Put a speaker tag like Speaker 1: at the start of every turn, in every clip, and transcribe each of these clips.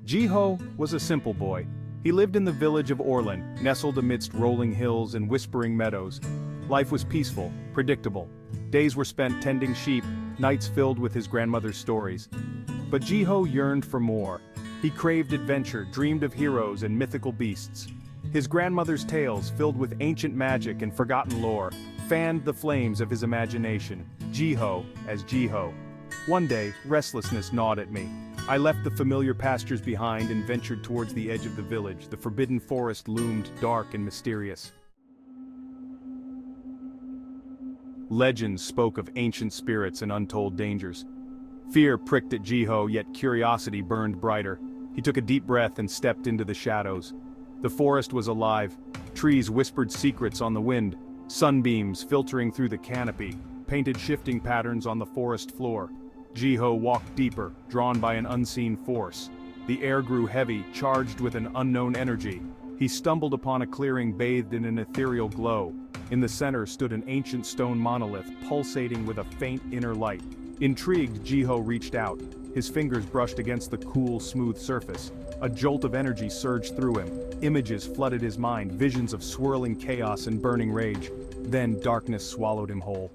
Speaker 1: Jiho was a simple boy. He lived in the village of Orlan, nestled amidst rolling hills and whispering meadows. Life was peaceful, predictable. Days were spent tending sheep, nights filled with his grandmother's stories. But Jiho yearned for more. He craved adventure, dreamed of heroes and mythical beasts. His grandmother's tales, filled with ancient magic and forgotten lore, fanned the flames of his imagination. Jiho as Jiho. One day, restlessness gnawed at me. I left the familiar pastures behind and ventured towards the edge of the village. The forbidden forest loomed dark and mysterious. Legends spoke of ancient spirits and untold dangers. Fear pricked at Jiho, yet curiosity burned brighter. He took a deep breath and stepped into the shadows. The forest was alive. Trees whispered secrets on the wind. Sunbeams filtering through the canopy painted shifting patterns on the forest floor. Jiho walked deeper, drawn by an unseen force. The air grew heavy, charged with an unknown energy. He stumbled upon a clearing bathed in an ethereal glow. In the center stood an ancient stone monolith, pulsating with a faint inner light. Intrigued, Jiho reached out. His fingers brushed against the cool, smooth surface. A jolt of energy surged through him. Images flooded his mind, visions of swirling chaos and burning rage. Then darkness swallowed him whole.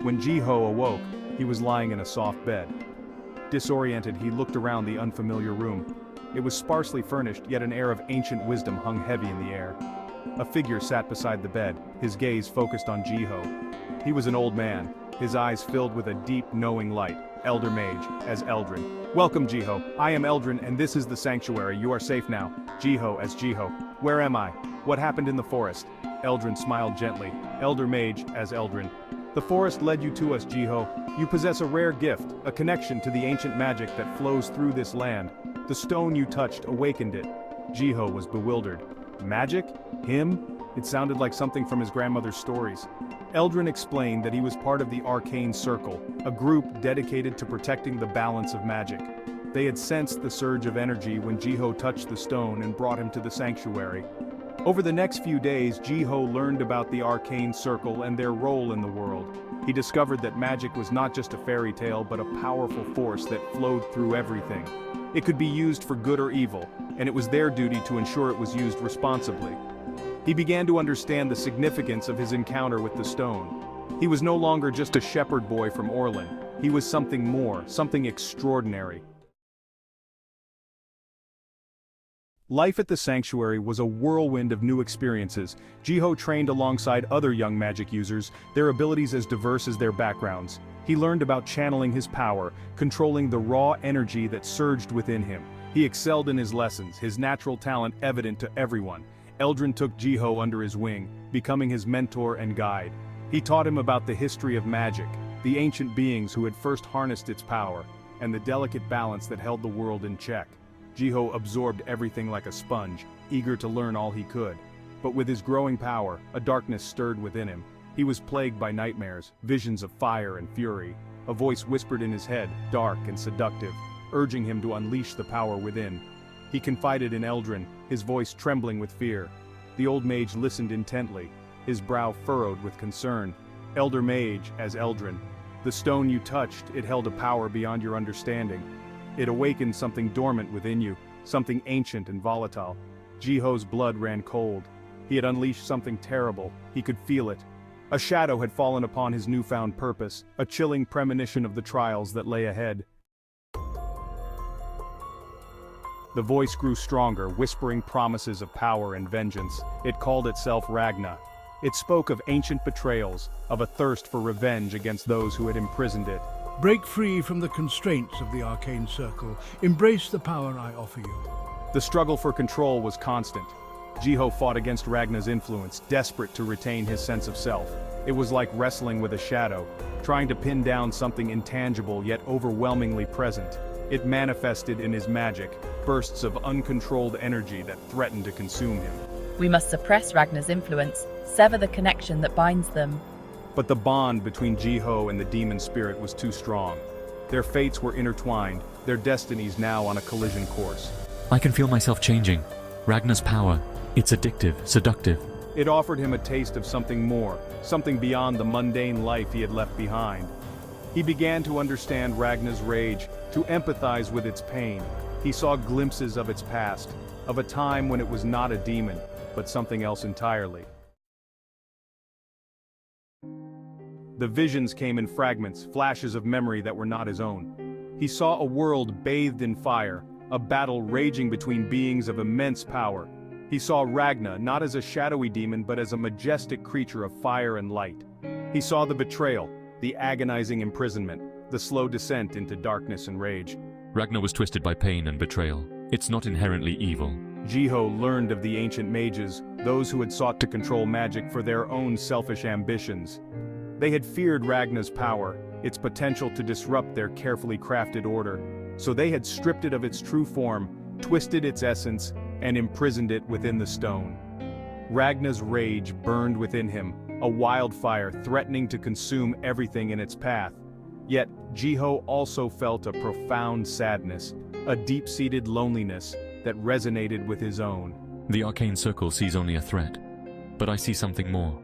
Speaker 1: When Jiho awoke, he was lying in a soft bed. Disoriented, he looked around the unfamiliar room. It was sparsely furnished, yet an air of ancient wisdom hung heavy in the air. A figure sat beside the bed, his gaze focused on Jiho. He was an old man, his eyes filled with a deep, knowing light. Elder Mage, as Eldrin. Welcome, Jiho. I am Eldrin, and this is the sanctuary. You are safe now. Jiho, as Jiho. Where am I? What happened in the forest? Eldrin smiled gently. Elder Mage, as Eldrin. The forest led you to us, Jiho. You possess a rare gift, a connection to the ancient magic that flows through this land. The stone you touched awakened it. Jiho was bewildered. Magic? Him? It sounded like something from his grandmother's stories. Eldrin explained that he was part of the Arcane Circle, a group dedicated to protecting the balance of magic. They had sensed the surge of energy when Jiho touched the stone and brought him to the sanctuary. Over the next few days, Jiho learned about the Arcane Circle and their role in the world. He discovered that magic was not just a fairy tale but a powerful force that flowed through everything. It could be used for good or evil, and it was their duty to ensure it was used responsibly. He began to understand the significance of his encounter with the stone. He was no longer just a shepherd boy from Orlan. He was something more, something extraordinary. Life at the sanctuary was a whirlwind of new experiences. Jiho trained alongside other young magic users, their abilities as diverse as their backgrounds. He learned about channeling his power, controlling the raw energy that surged within him. He excelled in his lessons, his natural talent evident to everyone. Eldrin took Jiho under his wing, becoming his mentor and guide. He taught him about the history of magic, the ancient beings who had first harnessed its power, and the delicate balance that held the world in check. Jiho absorbed everything like a sponge, eager to learn all he could. But with his growing power, a darkness stirred within him. He was plagued by nightmares, visions of fire and fury. A voice whispered in his head, dark and seductive, urging him to unleash the power within. He confided in Eldrin, his voice trembling with fear. The old mage listened intently, his brow furrowed with concern. Elder Mage, as Eldrin. The stone you touched, it held a power beyond your understanding. It awakened something dormant within you, something ancient and volatile. Jiho's blood ran cold. He had unleashed something terrible. He could feel it. A shadow had fallen upon his newfound purpose, a chilling premonition of the trials that lay ahead. The voice grew stronger, whispering promises of power and vengeance. It called itself Ragna. It spoke of ancient betrayals, of a thirst for revenge against those who had imprisoned it.
Speaker 2: Break free from the constraints of the Arcane Circle. Embrace the power I offer you.
Speaker 1: The struggle for control was constant. Jiho fought against Ragna's influence, desperate to retain his sense of self. It was like wrestling with a shadow, trying to pin down something intangible yet overwhelmingly present. It manifested in his magic, bursts of uncontrolled energy that threatened to consume him.
Speaker 3: We must suppress Ragna's influence, sever the connection that binds them.
Speaker 1: But the bond between Jiho and the demon spirit was too strong. Their fates were intertwined, their destinies now on a collision course.
Speaker 4: I can feel myself changing. Ragna's power, it's addictive, seductive.
Speaker 1: It offered him a taste of something more, something beyond the mundane life he had left behind. He began to understand Ragna's rage, to empathize with its pain. He saw glimpses of its past, of a time when it was not a demon, but something else entirely. The visions came in fragments, flashes of memory that were not his own. He saw a world bathed in fire, a battle raging between beings of immense power. He saw Ragna not as a shadowy demon but as a majestic creature of fire and light. He saw the betrayal, the agonizing imprisonment, the slow descent into darkness and rage.
Speaker 4: Ragna was twisted by pain and betrayal. It's not inherently evil.
Speaker 1: Jiho learned of the ancient mages, those who had sought to control magic for their own selfish ambitions. They had feared Ragna's power, its potential to disrupt their carefully crafted order, so they had stripped it of its true form, twisted its essence, and imprisoned it within the stone. Ragna's rage burned within him, a wildfire threatening to consume everything in its path. Yet, Jiho also felt a profound sadness, a deep-seated loneliness that resonated with his own.
Speaker 4: The arcane circle sees only a threat, but I see something more.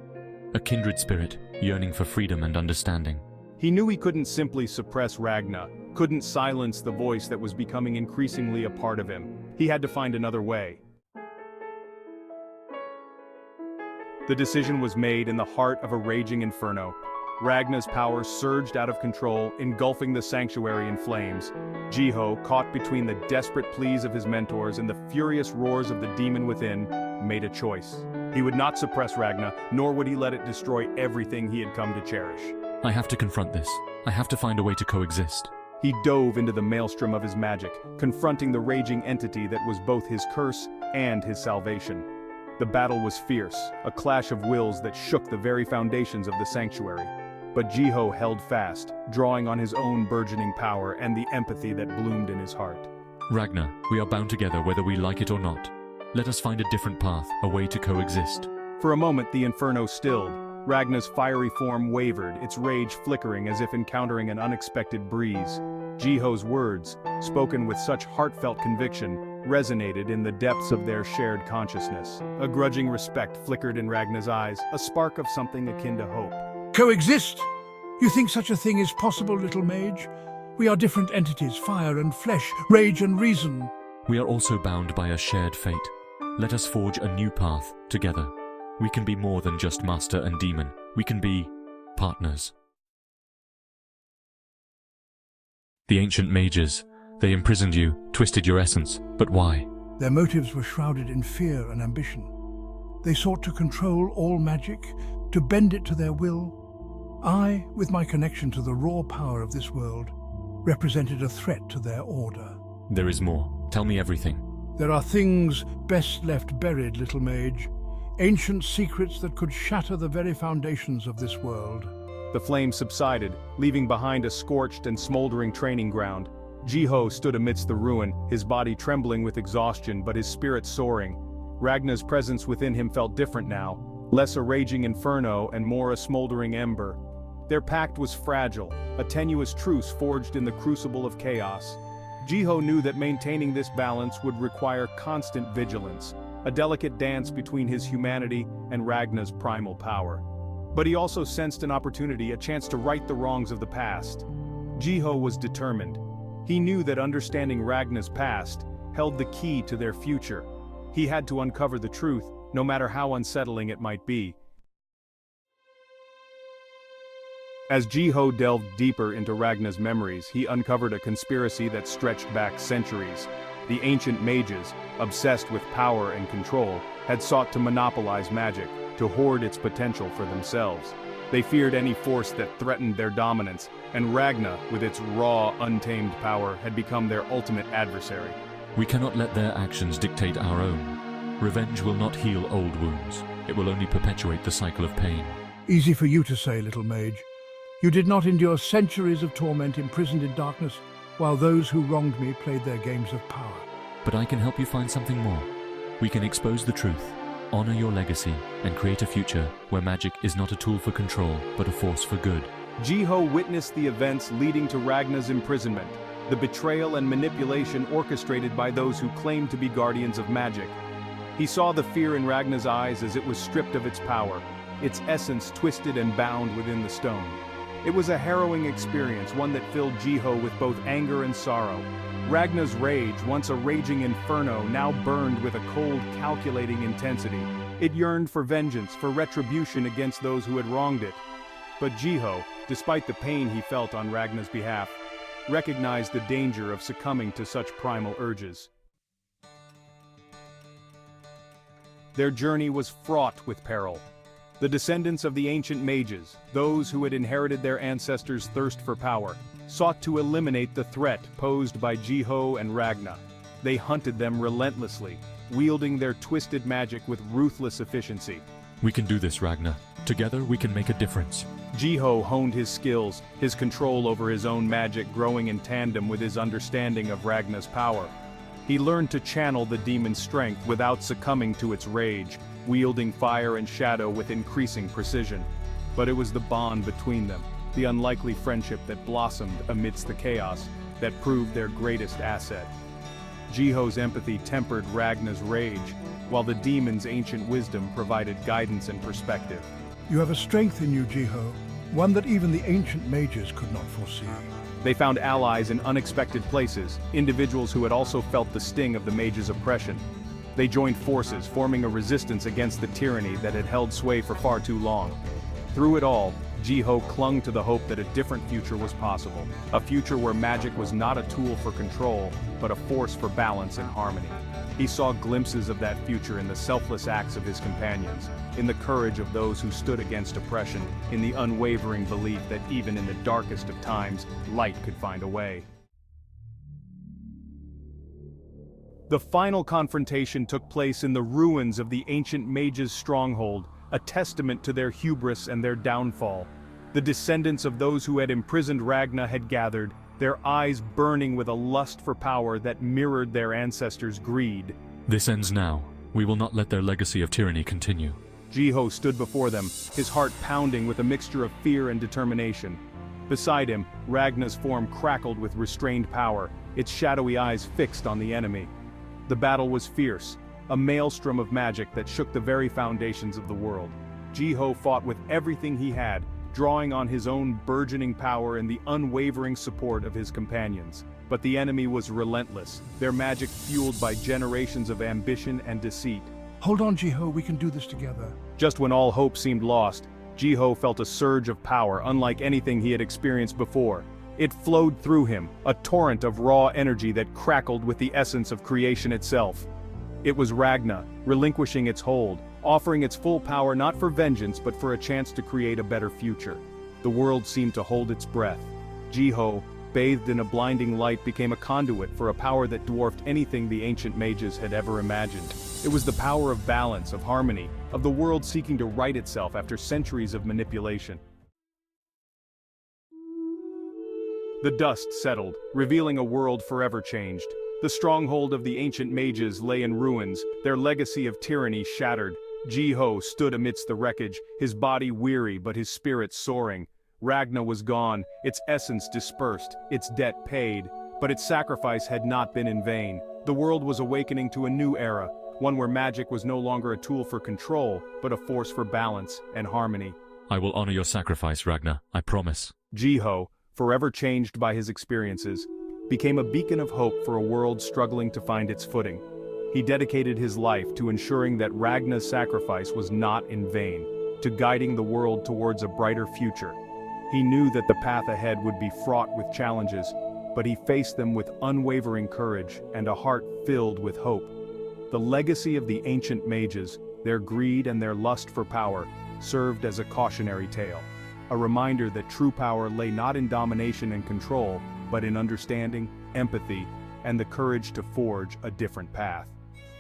Speaker 4: A kindred spirit, yearning for freedom and understanding.
Speaker 1: He knew he couldn't simply suppress Ragna, couldn't silence the voice that was becoming increasingly a part of him. He had to find another way. The decision was made in the heart of a raging inferno. Ragna's power surged out of control, engulfing the sanctuary in flames. Jiho, caught between the desperate pleas of his mentors and the furious roars of the demon within, made a choice. He would not suppress Ragna, nor would he let it destroy everything he had come to cherish.
Speaker 4: I have to confront this. I have to find a way to coexist.
Speaker 1: He dove into the maelstrom of his magic, confronting the raging entity that was both his curse and his salvation. The battle was fierce, a clash of wills that shook the very foundations of the sanctuary. But Jiho held fast, drawing on his own burgeoning power and the empathy that bloomed in his heart.
Speaker 4: Ragna, we are bound together whether we like it or not. Let us find a different path, a way to coexist.
Speaker 1: For a moment the inferno stilled. Ragna's fiery form wavered, its rage flickering as if encountering an unexpected breeze. Jiho's words, spoken with such heartfelt conviction, resonated in the depths of their shared consciousness. A grudging respect flickered in Ragna's eyes, a spark of something akin to hope.
Speaker 2: Coexist? You think such a thing is possible, little mage? We are different entities, fire and flesh, rage and reason.
Speaker 4: We are also bound by a shared fate. Let us forge a new path, together. We can be more than just master and demon. We can be partners. The ancient mages, they imprisoned you, twisted your essence, but why?
Speaker 2: Their motives were shrouded in fear and ambition. They sought to control all magic, to bend it to their will. I, with my connection to the raw power of this world, represented a threat to their order.
Speaker 4: There is more. Tell me everything.
Speaker 2: There are things best left buried, little mage. Ancient secrets that could shatter the very foundations of this world.
Speaker 1: The flames subsided, leaving behind a scorched and smoldering training ground. Jiho stood amidst the ruin, his body trembling with exhaustion but his spirit soaring. Ragna's presence within him felt different now, less a raging inferno and more a smoldering ember. Their pact was fragile, a tenuous truce forged in the crucible of chaos. Jiho knew that maintaining this balance would require constant vigilance, a delicate dance between his humanity and Ragna's primal power. But he also sensed an opportunity, a chance to right the wrongs of the past. Jiho was determined. He knew that understanding Ragna's past held the key to their future. He had to uncover the truth, no matter how unsettling it might be. As Jiho delved deeper into Ragna's memories, he uncovered a conspiracy that stretched back centuries. The ancient mages, obsessed with power and control, had sought to monopolize magic, to hoard its potential for themselves. They feared any force that threatened their dominance, and Ragna, with its raw, untamed power, had become their ultimate adversary.
Speaker 4: We cannot let their actions dictate our own. Revenge will not heal old wounds. It will only perpetuate the cycle of pain.
Speaker 2: Easy for you to say, little mage. You did not endure centuries of torment imprisoned in darkness, while those who wronged me played their games of power.
Speaker 4: But I can help you find something more. We can expose the truth, honor your legacy, and create a future where magic is not a tool for control, but a force for good.
Speaker 1: Jiho witnessed the events leading to Ragna's imprisonment, the betrayal and manipulation orchestrated by those who claimed to be guardians of magic. He saw the fear in Ragna's eyes as it was stripped of its power, its essence twisted and bound within the stone. It was a harrowing experience, one that filled Jiho with both anger and sorrow. Ragna's rage, once a raging inferno, now burned with a cold, calculating intensity. It yearned for vengeance, for retribution against those who had wronged it. But Jiho, despite the pain he felt on Ragna's behalf, recognized the danger of succumbing to such primal urges. Their journey was fraught with peril. The descendants of the ancient mages, those who had inherited their ancestors' thirst for power, sought to eliminate the threat posed by Jiho and Ragna. They hunted them relentlessly, wielding their twisted magic with ruthless efficiency.
Speaker 4: We can do this, Ragna. Together we can make a difference.
Speaker 1: Jiho honed his skills, his control over his own magic growing in tandem with his understanding of Ragna's power. He learned to channel the demon's strength without succumbing to its rage, wielding fire and shadow with increasing precision. But it was the bond between them, the unlikely friendship that blossomed amidst the chaos, that proved their greatest asset. Jiho's empathy tempered Ragna's rage, while the demon's ancient wisdom provided guidance and perspective.
Speaker 2: You have a strength in you, Jiho, one that even the ancient mages could not foresee.
Speaker 1: They found allies in unexpected places, individuals who had also felt the sting of the mages' oppression. They joined forces, forming a resistance against the tyranny that had held sway for far too long. Through it all, Jiho clung to the hope that a different future was possible, a future where magic was not a tool for control, but a force for balance and harmony. He saw glimpses of that future in the selfless acts of his companions, in the courage of those who stood against oppression, in the unwavering belief that even in the darkest of times, light could find a way. The final confrontation took place in the ruins of the ancient mages' stronghold, a testament to their hubris and their downfall. The descendants of those who had imprisoned Ragna had gathered, their eyes burning with a lust for power that mirrored their ancestors' greed.
Speaker 4: This ends now. We will not let their legacy of tyranny continue.
Speaker 1: Jiho stood before them, his heart pounding with a mixture of fear and determination. Beside him, Ragna's form crackled with restrained power, its shadowy eyes fixed on the enemy. The battle was fierce, a maelstrom of magic that shook the very foundations of the world. Jiho fought with everything he had, drawing on his own burgeoning power and the unwavering support of his companions. But the enemy was relentless, their magic fueled by generations of ambition and deceit.
Speaker 2: Hold on, Jiho, we can do this together.
Speaker 1: Just when all hope seemed lost, Jiho felt a surge of power unlike anything he had experienced before. It flowed through him, a torrent of raw energy that crackled with the essence of creation itself. It was Ragna, relinquishing its hold, offering its full power not for vengeance but for a chance to create a better future. The world seemed to hold its breath. Jiho, bathed in a blinding light, became a conduit for a power that dwarfed anything the ancient mages had ever imagined. It was the power of balance, of harmony, of the world seeking to right itself after centuries of manipulation. The dust settled, revealing a world forever changed. The stronghold of the ancient mages lay in ruins, their legacy of tyranny shattered. Jiho stood amidst the wreckage, his body weary but his spirit soaring. Ragna was gone, its essence dispersed, its debt paid, but its sacrifice had not been in vain. The world was awakening to a new era, one where magic was no longer a tool for control, but a force for balance and harmony.
Speaker 4: I will honor your sacrifice, Ragna, I promise.
Speaker 1: Jiho, forever changed by his experiences, became a beacon of hope for a world struggling to find its footing. He dedicated his life to ensuring that Ragna's sacrifice was not in vain, to guiding the world towards a brighter future. He knew that the path ahead would be fraught with challenges, but he faced them with unwavering courage and a heart filled with hope. The legacy of the ancient mages, their greed and their lust for power, served as a cautionary tale, a reminder that true power lay not in domination and control, but in understanding, empathy, and the courage to forge a different path.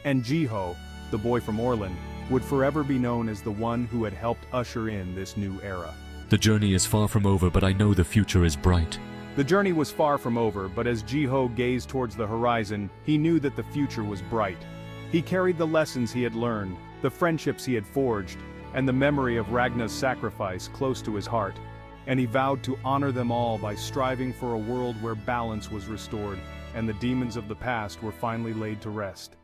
Speaker 1: And Jiho, the boy from Orlan, would forever be known as the one who had helped usher in this new era.
Speaker 4: The journey is far from over, but I know the future is bright.
Speaker 1: The journey was far from over, but as Jiho gazed towards the horizon, he knew that the future was bright. He carried the lessons he had learned, the friendships he had forged, and the memory of Ragna's sacrifice close to his heart, and he vowed to honor them all by striving for a world where balance was restored, and the demons of the past were finally laid to rest.